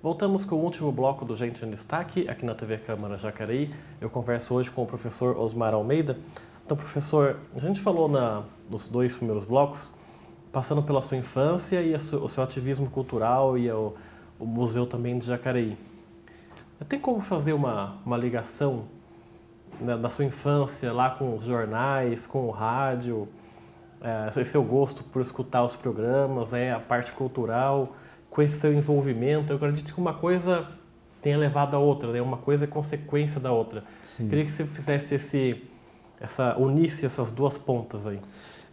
Voltamos com o último bloco do Gente em Destaque, aqui na TV Câmara Jacareí. Eu converso hoje com o professor Osmar Almeida. Então, professor, a gente falou nos dois primeiros blocos, passando pela sua infância e o seu ativismo cultural e o museu também de Jacareí. Tem como fazer uma ligação, né, da sua infância lá com os jornais, com o rádio, seu gosto por escutar os programas, a parte cultural, com esse seu envolvimento? Eu acredito que uma coisa tenha levado a outra, né? Uma coisa é consequência da outra. Sim. Queria que você fizesse unisse essas duas pontas aí.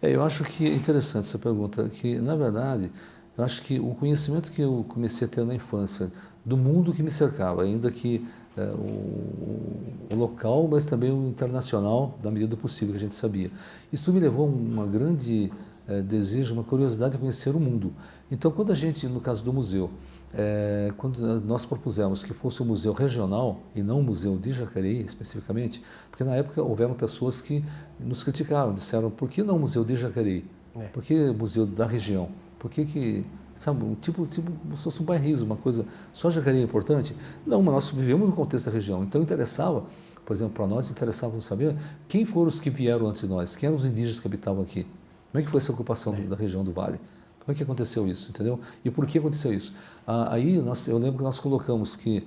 Eu acho que é interessante essa pergunta, que na verdade, eu acho que o conhecimento que eu comecei a ter na infância, do mundo que me cercava, ainda que o local, mas também o internacional, da medida do possível que a gente sabia. Isso me levou a uma grande desejo, uma curiosidade de conhecer o mundo. Então, quando a gente, no caso do museu, quando nós propusemos que fosse um museu regional e não um museu de Jacareí especificamente, porque na época houveram pessoas que nos criticaram, disseram: por que não museu de Jacareí? Por que museu da região? Por que sabe, tipo como se fosse um bairrismo, uma coisa, só Jacareí é importante? Não, mas nós vivemos no contexto da região, então interessava, por exemplo, para nós interessava saber quem foram os que vieram antes de nós, quem eram os indígenas que habitavam aqui, como é que foi essa ocupação da região do Vale, como é que aconteceu isso, entendeu? E por que aconteceu isso? Aí eu lembro que nós colocamos que,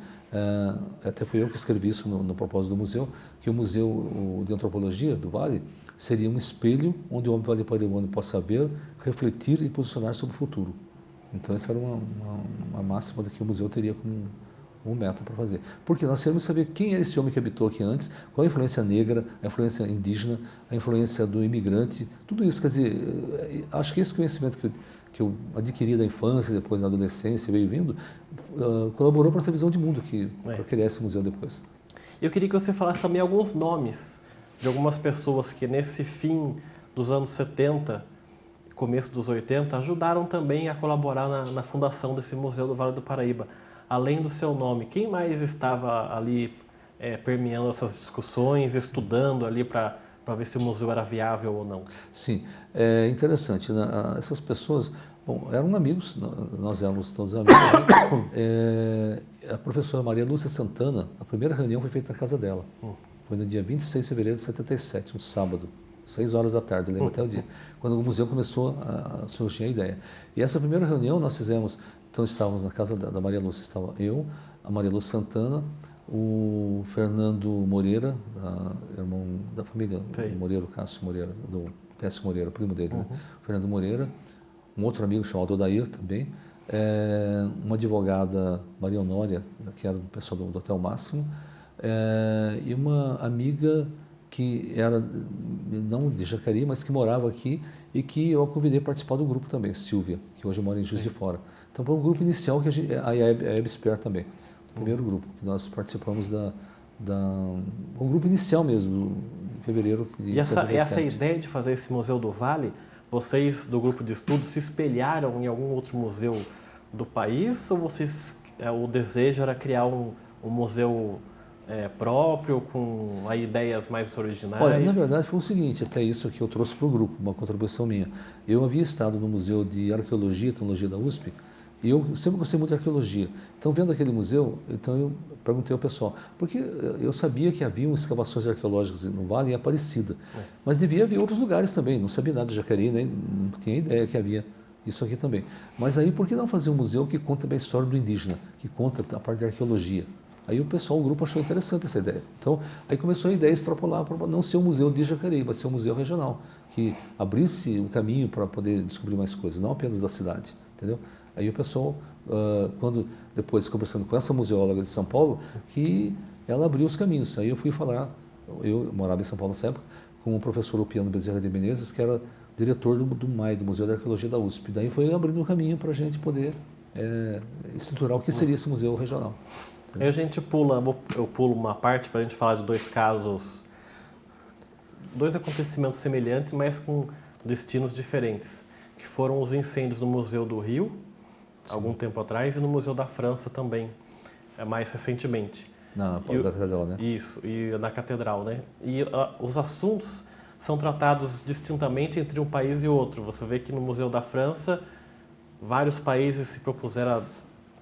até foi eu que escrevi isso no propósito do museu, que o Museu de Antropologia do Vale seria um espelho onde o homem vale-paraibano possa ver, refletir e posicionar sobre o futuro. Então essa era uma máxima que o museu teria como um método para fazer. Porque nós queremos saber quem é esse homem que habitou aqui antes, qual a influência negra, a influência indígena, a influência do imigrante, tudo isso. Quer dizer, acho que esse conhecimento que eu adquiri da infância, depois na adolescência, veio vindo, colaborou para essa visão de mundo, para criar esse museu depois. Eu queria que você falasse também alguns nomes de algumas pessoas que nesse fim dos anos 70, começo dos 80, ajudaram também a colaborar na fundação desse Museu do Vale do Paraíba. Além do seu nome, quem mais estava ali permeando essas discussões, estudando ali para ver se o museu era viável ou não? Sim, é interessante, né? Essas pessoas, bom, eram amigos, nós éramos todos amigos, né? A professora Maria Lúcia Santana, a primeira reunião foi feita na casa dela, foi no dia 26 de fevereiro de 77, um sábado, 6 horas da tarde, eu lembro até o dia, quando o museu começou a surgir a ideia. E essa primeira reunião nós fizemos, então estávamos na casa da Maria Lúcia, estava eu, a Maria Lúcia Santana, o Fernando Moreira, irmão da família Moreira, o Cássio Moreira, do Técio Moreira, primo dele, né? Fernando Moreira, um outro amigo chamado Odair também, uma advogada, Maria Honória, que era do pessoal do Hotel Máximo, e uma amiga que era não de Jacareí, mas que morava aqui e que eu a convidei a participar do grupo também, Silvia, que hoje mora em Juiz de Fora. Então foi um grupo inicial que a EBSPER também, o primeiro grupo que nós participamos um grupo inicial mesmo, em fevereiro de 77. E essa ideia de fazer esse Museu do Vale, vocês do grupo de estudos se espelharam em algum outro museu do país ou o desejo era criar um museu próprio, com ideias mais originais? Olha, na verdade foi o seguinte, até isso que eu trouxe para o grupo, uma contribuição minha. Eu havia estado no Museu de Arqueologia e Tecnologia da USP, e eu sempre gostei muito de arqueologia. Então, vendo aquele museu, então eu perguntei ao pessoal, porque eu sabia que haviam escavações arqueológicas no Vale em Aparecida, mas devia haver outros lugares também, não sabia nada de Jacareí, nem não tinha ideia que havia isso aqui também. Mas aí, por que não fazer um museu que conta a história do indígena, que conta a parte de arqueologia? Aí o pessoal, o grupo achou interessante essa ideia. Então, aí começou a ideia a extrapolar para não ser um museu de Jacareí, mas ser um museu regional, que abrisse um caminho para poder descobrir mais coisas, não apenas da cidade, entendeu? Aí o pessoal, quando depois conversando com essa museóloga de São Paulo, que ela abriu os caminhos. Aí eu fui falar, eu morava em São Paulo nessa época, com o professor Upiano Bezerra de Menezes, que era diretor do MAI, do Museu de Arqueologia da USP. Daí foi abrindo o caminho para a gente poder estruturar o que seria esse museu regional. Aí a gente eu pulo uma parte para a gente falar de dois casos, dois acontecimentos semelhantes, mas com destinos diferentes, que foram os incêndios no Museu do Rio, algum tempo atrás, e no Museu da França também, mais recentemente. Da Catedral, né? Isso, e na Catedral, né? E os assuntos são tratados distintamente entre um país e outro. Você vê que no Museu da França, vários países se propuseram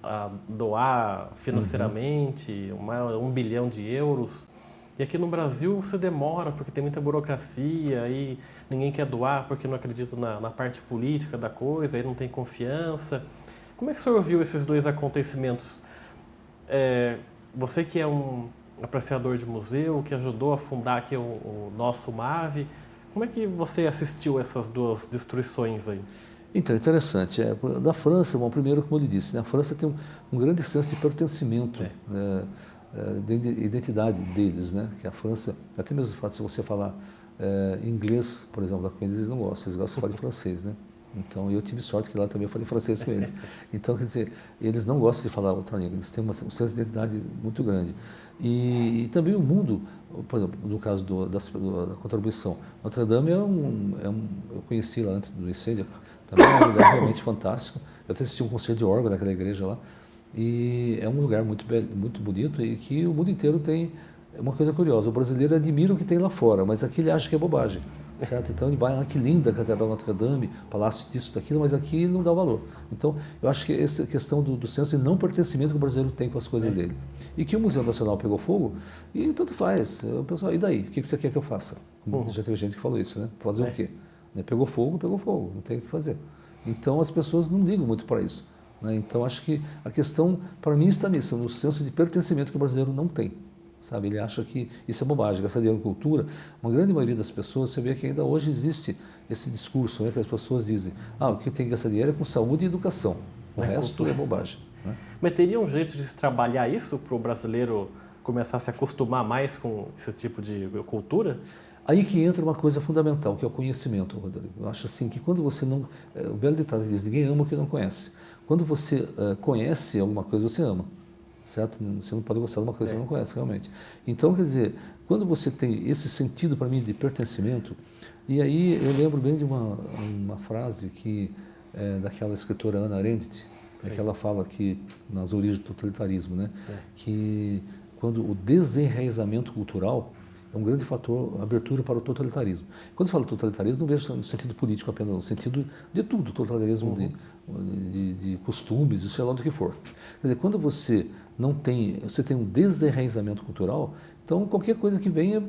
a a doar financeiramente, 1 bilhão de euros. E aqui no Brasil você demora porque tem muita burocracia e ninguém quer doar porque não acredita na parte política da coisa, aí não tem confiança. Como é que o senhor viu esses dois acontecimentos? Você que é um apreciador de museu, que ajudou a fundar aqui o nosso MAVE, como é que você assistiu essas duas destruições aí? Então, interessante. Da França, bom, primeiro, como eu lhe disse, né, a França tem um grande senso de pertencimento, de identidade deles, né? Que a França, até mesmo se você falar inglês, por exemplo, lá com eles não gostam, eles gostam de falar de francês, né? Então, eu tive sorte que lá também eu falei francês com eles. Então, quer dizer, eles não gostam de falar outra língua, eles têm um senso de identidade muito grande. E também o mundo, por exemplo, no caso da contribuição, Notre Dame eu conheci lá antes do incêndio, também é um lugar realmente fantástico. Eu até assisti um concerto de órgão naquela igreja lá. E é um lugar muito bonito e que o mundo inteiro tem uma coisa curiosa. O brasileiro admira o que tem lá fora, mas aqui ele acha que é bobagem, certo? Então ele vai lá, que linda a Catedral Notre Dame, palácio disso, daquilo, mas aqui não dá valor. Então eu acho que essa questão do senso de não pertencimento que o brasileiro tem com as coisas dele. E que o Museu Nacional pegou fogo, e tanto faz. O pessoal, e daí? O que você quer que eu faça? Já teve gente que falou isso, né? Fazer o quê? Pegou fogo, não tem o que fazer. Então as pessoas não ligam muito para isso. Então, acho que a questão, para mim, está nisso, no senso de pertencimento que o brasileiro não tem. Sabe? Ele acha que isso é bobagem, gastar dinheiro com cultura. Uma grande maioria das pessoas, você vê que ainda hoje existe esse discurso, né, que as pessoas dizem, o que tem que gastar dinheiro é com saúde e educação, o resto cultura. É bobagem. Né? Mas teria um jeito de se trabalhar isso para o brasileiro começar a se acostumar mais com esse tipo de cultura? Aí que entra uma coisa fundamental, que é o conhecimento, Rodrigo. Eu acho assim que quando você não... O belo ditado diz, ninguém ama o que não conhece. Quando você conhece alguma coisa, você ama, certo? Você não pode gostar de uma coisa que você não conhece, realmente. Então, quer dizer, quando você tem esse sentido, para mim, de pertencimento, e aí eu lembro bem de uma frase que daquela escritora Hannah Arendt, que ela fala que, nas origens do totalitarismo, né? Que quando o desenraizamento cultural é um grande fator, abertura para o totalitarismo. Quando se fala totalitarismo, não vejo no sentido político apenas, no sentido de tudo, totalitarismo de costumes, sei lá do que for. Quer dizer, quando você tem um desenraizamento cultural, então qualquer coisa que venha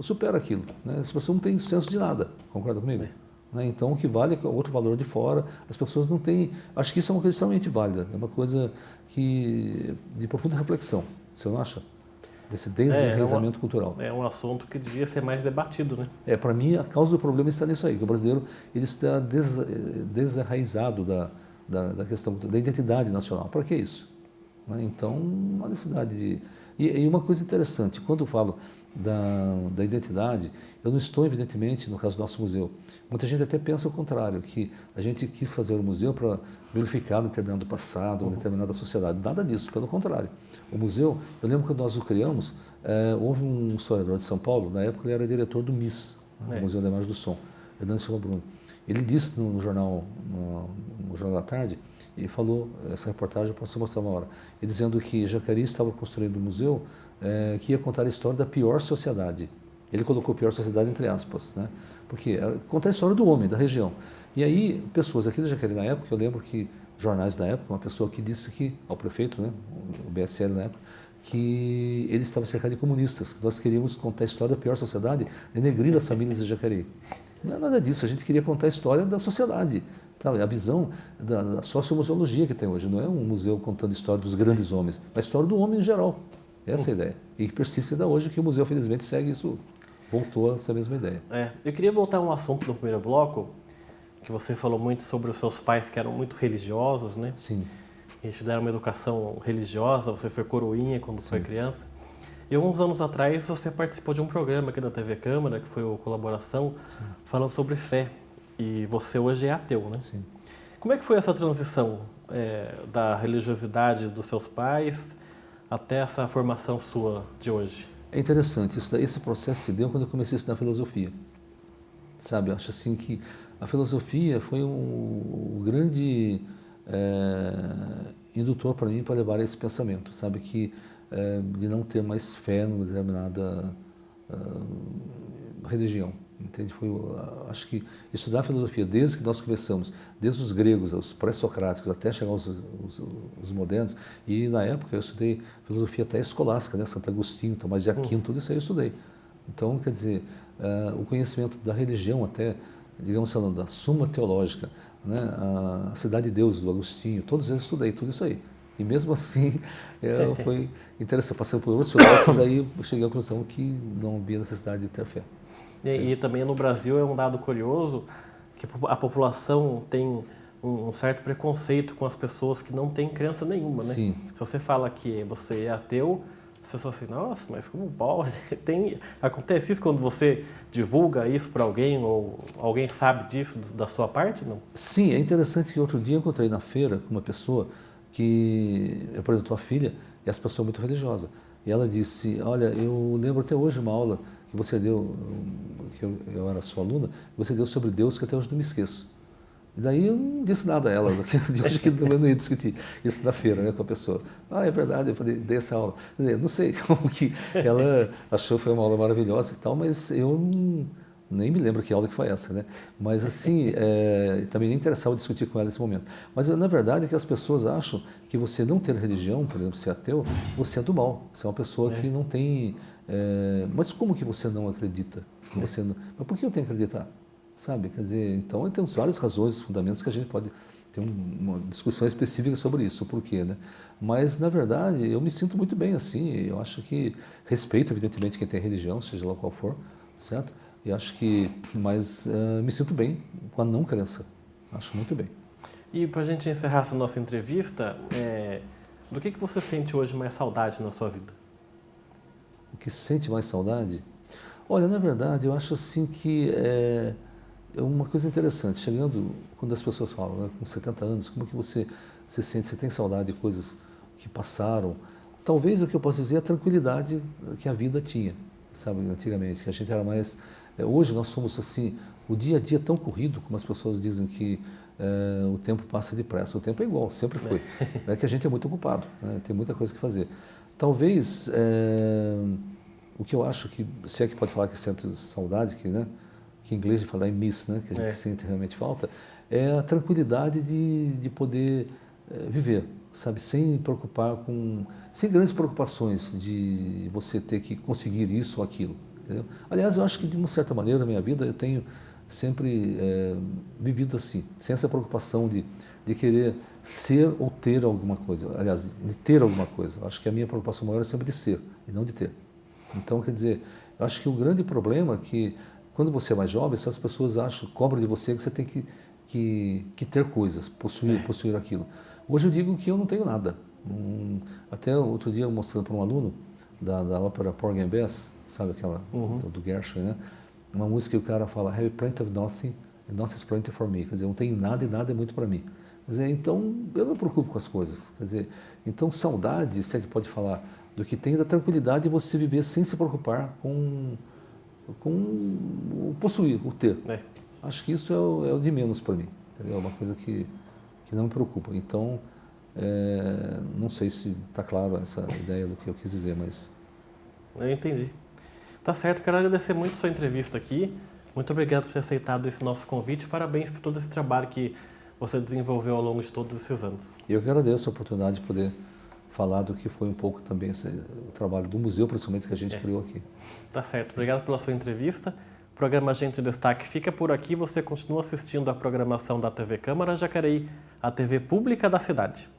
supera aquilo. Né? As pessoas não têm senso de nada, concorda comigo? Né? Então o que vale é outro valor de fora, as pessoas não têm... Acho que isso é uma coisa extremamente válida, é uma coisa de profunda reflexão, você não acha? Desse desenraizamento cultural. É um assunto que devia ser mais debatido, né? Para mim, a causa do problema está nisso aí, que o brasileiro ele está desenraizado da questão da identidade nacional. Para que isso? Então, uma necessidade de... E uma coisa interessante, quando eu falo da identidade, eu não estou, evidentemente, no caso do nosso museu. Muita gente até pensa o contrário, que a gente quis fazer o museu para glorificar um determinado passado, uma determinada sociedade. Nada disso, pelo contrário. O museu, eu lembro que quando nós o criamos, houve um historiador de São Paulo, na época ele era diretor do MIS, Museu da Imagem do Som, Hernando Silva Bruno. Ele disse no jornal da Tarde, e falou, essa reportagem eu posso mostrar uma hora, ele dizendo que Jacareí estava construindo um museu que ia contar a história da pior sociedade. Ele colocou pior sociedade entre aspas, né? Porque contar a história do homem, da região. E aí, pessoas aqui de Jacareí na época, eu lembro que jornais da época, uma pessoa que disse que, ao prefeito, né, o BSL na época, que ele estava cercado de comunistas, que nós queríamos contar a história da pior sociedade, denegrindo as famílias de Jacareí. Não é nada disso, a gente queria contar a história da sociedade, a visão da sociomuseologia que tem hoje. Não é um museu contando a história dos grandes homens, mas a história do homem em geral. Essa é a ideia. E persiste ainda hoje que o museu, felizmente, segue isso, voltou a essa mesma ideia. Eu queria voltar a um assunto do primeiro bloco, que você falou muito sobre os seus pais que eram muito religiosos, né? Sim. E te deram uma educação religiosa, você foi coroinha quando foi criança. E alguns anos atrás você participou de um programa aqui da TV Câmara, que foi o Colaboração, falando sobre fé. E você hoje é ateu, né? Sim. Como é que foi essa transição da religiosidade dos seus pais até essa formação sua de hoje? É interessante, esse processo se deu quando eu comecei a estudar filosofia. Sabe, eu acho assim que a filosofia foi um grande indutor para mim para levar a esse pensamento, sabe, que de não ter mais fé numa determinada religião. Entende? Acho que estudar filosofia, desde que nós começamos, desde os gregos, os pré-socráticos, até chegar os modernos, e na época eu estudei filosofia até escolástica, né? Santo Agostinho, Tomás de Aquino, tudo isso aí eu estudei. Então, quer dizer, o conhecimento da religião até, digamos falando, da Suma Teológica, né? A Cidade de Deus, do Agostinho, todos eles eu estudei, tudo isso aí. E mesmo assim, foi interessante, passando por outros filósofos, aí eu cheguei à conclusão que não havia necessidade de ter fé. E também no Brasil é um dado curioso que a população tem um certo preconceito com as pessoas que não têm crença nenhuma, né? Sim. Se você fala que você é ateu, as pessoas assim, nossa, mas como pode? Acontece isso quando você divulga isso para alguém ou alguém sabe disso da sua parte, não? Sim, é interessante que outro dia eu encontrei na feira com uma pessoa que apresentou a filha e essa pessoa é muito religiosa. E ela disse, olha, eu lembro até hoje uma aula que você deu, que eu era sua aluna, você deu sobre Deus que até hoje não me esqueço. E daí eu não disse nada a ela, de hoje que eu não ia discutir isso na feira, né, com a pessoa. Ah, é verdade, eu falei, dei essa aula. Quer dizer, não sei como que ela achou que foi uma aula maravilhosa e tal, mas eu nem me lembro que aula que foi essa, né? Mas assim, também nem interessava discutir com ela nesse momento. Mas na verdade é que as pessoas acham que você não ter religião, por exemplo, ser ateu, você é do mal. Você é uma pessoa que não tem... mas como que você não acredita? Você não, mas por que eu tenho que acreditar? Sabe? Quer dizer, então temos várias razões, fundamentos que a gente pode ter uma discussão específica sobre isso, o porquê, né? Mas, na verdade, eu me sinto muito bem assim. Eu acho que respeito, evidentemente, quem tem religião, seja lá qual for, certo? E acho que, mas me sinto bem com a não crença. Acho muito bem. E para a gente encerrar essa nossa entrevista, do que você sente hoje mais saudade na sua vida? O que sente mais saudade? Olha, na verdade, eu acho assim que é uma coisa interessante. Chegando, quando as pessoas falam, né, com 70 anos, como que você se sente? Você tem saudade de coisas que passaram? Talvez o que eu posso dizer é a tranquilidade que a vida tinha, sabe, antigamente, que a gente era mais... hoje nós somos assim, o dia a dia é tão corrido, como as pessoas dizem que o tempo passa depressa. O tempo é igual, sempre foi. É que a gente é muito ocupado, né, tem muita coisa que fazer. Talvez... o que eu acho que, se é que pode falar que sente saudade, que em inglês de falar em miss, né, que a gente sente realmente falta, é a tranquilidade de poder viver, sabe, sem preocupar sem grandes preocupações de você ter que conseguir isso ou aquilo, entendeu? Aliás, eu acho que de uma certa maneira na minha vida eu tenho sempre vivido assim, sem essa preocupação de querer ser ou ter alguma coisa, aliás, de ter alguma coisa. Eu acho que a minha preocupação maior é sempre de ser e não de ter. Então, quer dizer, eu acho que o grande problema é que, quando você é mais jovem, as pessoas cobram de você que você tem que ter coisas, possuir aquilo. Hoje eu digo que eu não tenho nada. Até outro dia, eu mostrando para um aluno da ópera Porgy and Bess, sabe aquela, do Gershwin, né? Uma música que o cara fala, have plenty of nothing, and nothing is plenty for me. Quer dizer, eu não tenho nada e nada é muito para mim. Quer dizer, então, eu não me preocupo com as coisas. Quer dizer, então, saudade, se é que pode falar, do que tem da tranquilidade de você viver sem se preocupar com o possuir, o ter. Acho que isso é o de menos para mim, entendeu? É uma coisa que não me preocupa. Então, não sei se está claro essa ideia do que eu quis dizer, mas... Eu entendi. Tá certo, quero agradecer muito a sua entrevista aqui. Muito obrigado por ter aceitado esse nosso convite. Parabéns por todo esse trabalho que você desenvolveu ao longo de todos esses anos. Eu que agradeço a oportunidade de poder falar do que foi um pouco também o trabalho do museu, principalmente, que a gente criou aqui. Tá certo. Obrigado pela sua entrevista. O programa Gente em Destaque fica por aqui. Você continua assistindo a programação da TV Câmara Jacareí, a TV pública da cidade.